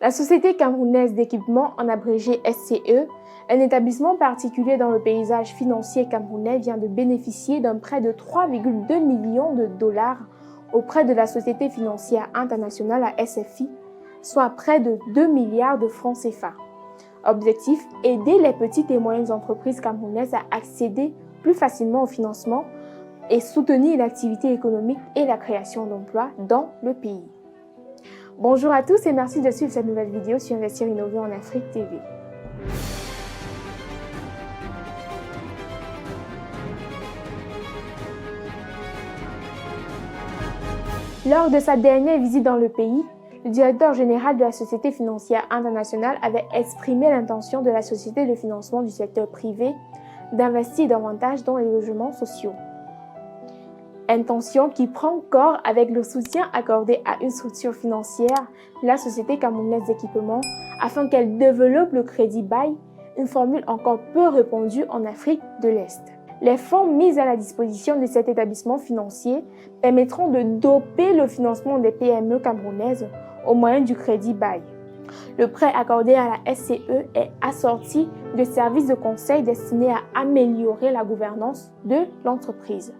La Société camerounaise d'équipement, en abrégé SCE, un établissement particulier dans le paysage financier camerounais, vient de bénéficier d'un prêt de 3,2 millions de dollars auprès de la Société financière internationale, la SFI, soit près de 2 milliards de francs CFA. Objectif, aider les petites et moyennes entreprises camerounaises à accéder plus facilement au financement et soutenir l'activité économique et la création d'emplois dans le pays. Bonjour à tous et merci de suivre cette nouvelle vidéo sur Investir Innover en Afrique TV. Lors de sa dernière visite dans le pays, le directeur général de la Société financière internationale avait exprimé l'intention de la Société de financement du secteur privé d'investir davantage dans les logements sociaux. Intention qui prend corps avec le soutien accordé à une structure financière, la Société camerounaise d'équipement, afin qu'elle développe le crédit bail, une formule encore peu répandue en Afrique de l'Est. Les fonds mis à la disposition de cet établissement financier permettront de doper le financement des PME camerounaises au moyen du crédit bail. Le prêt accordé à la SCE est assorti de services de conseil destinés à améliorer la gouvernance de l'entreprise.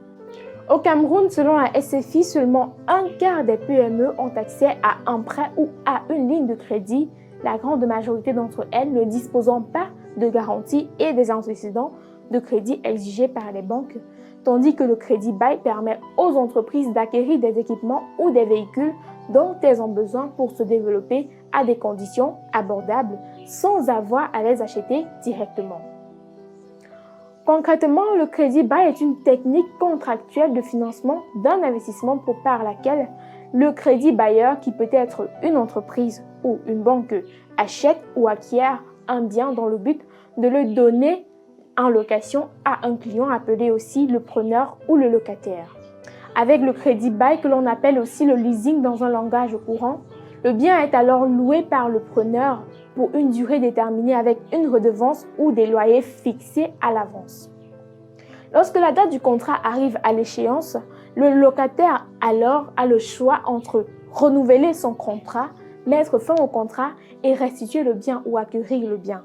Au Cameroun, selon la SFI, seulement un quart des PME ont accès à un prêt ou à une ligne de crédit, la grande majorité d'entre elles ne disposant pas de garantie et des antécédents de crédit exigés par les banques, tandis que le crédit bail permet aux entreprises d'acquérir des équipements ou des véhicules dont elles ont besoin pour se développer à des conditions abordables sans avoir à les acheter directement. Concrètement, le crédit bail est une technique contractuelle de financement d'un investissement par laquelle le crédit bailleur, qui peut être une entreprise ou une banque, achète ou acquiert un bien dans le but de le donner en location à un client appelé aussi le preneur ou le locataire. Avec le crédit bail, que l'on appelle aussi le leasing dans un langage courant, le bien est alors loué par le preneur pour une durée déterminée avec une redevance ou des loyers fixés à l'avance. Lorsque la date du contrat arrive à l'échéance, le locataire alors a le choix entre renouveler son contrat, mettre fin au contrat et restituer le bien ou acquérir le bien.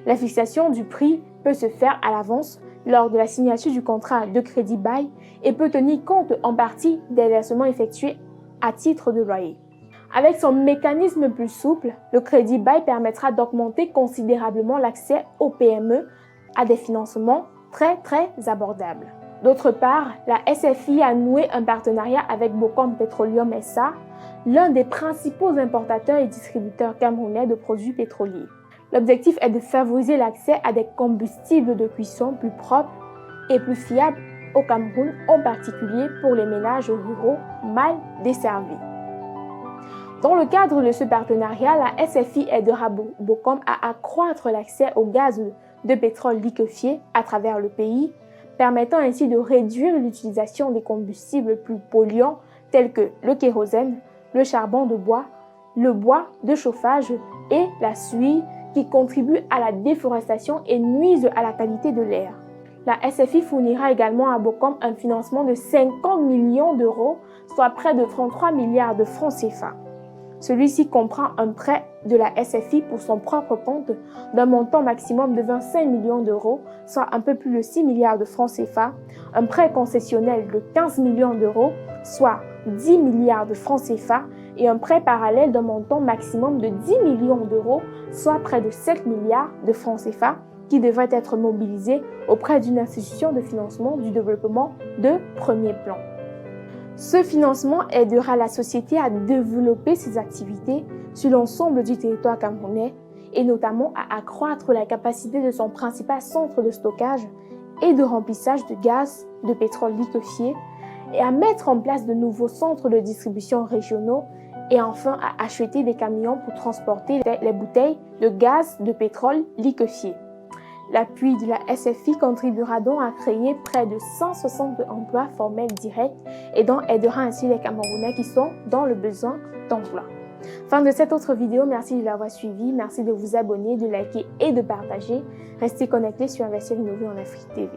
La fixation du prix peut se faire à l'avance lors de la signature du contrat de crédit bail et peut tenir compte en partie des versements effectués à titre de loyer. Avec son mécanisme plus souple, le crédit bail permettra d'augmenter considérablement l'accès aux PME à des financements très abordables. D'autre part, la SFI a noué un partenariat avec Bocom Petroleum SA, l'un des principaux importateurs et distributeurs camerounais de produits pétroliers. L'objectif est de favoriser l'accès à des combustibles de cuisson plus propres et plus fiables au Cameroun, en particulier pour les ménages ruraux mal desservis. Dans le cadre de ce partenariat, la SFI aidera Bocom à accroître l'accès au gaz de pétrole liquéfié à travers le pays, permettant ainsi de réduire l'utilisation des combustibles plus polluants tels que le kérosène, le charbon de bois, le bois de chauffage et la suie qui contribuent à la déforestation et nuisent à la qualité de l'air. La SFI fournira également à Bocom un financement de 50 millions d'euros, soit près de 33 milliards de francs CFA. Celui-ci comprend un prêt de la SFI pour son propre compte d'un montant maximum de 25 millions d'euros, soit un peu plus de 6 milliards de francs CFA, un prêt concessionnel de 15 millions d'euros, soit 10 milliards de francs CFA, et un prêt parallèle d'un montant maximum de 10 millions d'euros, soit près de 7 milliards de francs CFA, qui devrait être mobilisé auprès d'une institution de financement du développement de premier plan. Ce financement aidera la société à développer ses activités sur l'ensemble du territoire camerounais et notamment à accroître la capacité de son principal centre de stockage et de remplissage de gaz de pétrole liquéfié et à mettre en place de nouveaux centres de distribution régionaux et enfin à acheter des camions pour transporter les bouteilles de gaz de pétrole liquéfié. L'appui de la SFI contribuera donc à créer près de 160 emplois formels directs et donc aidera ainsi les Camerounais qui sont dans le besoin d'emploi. Fin de cette autre vidéo, merci de l'avoir suivi, merci de vous abonner, de liker et de partager. Restez connectés sur Investir Innover en Afrique TV.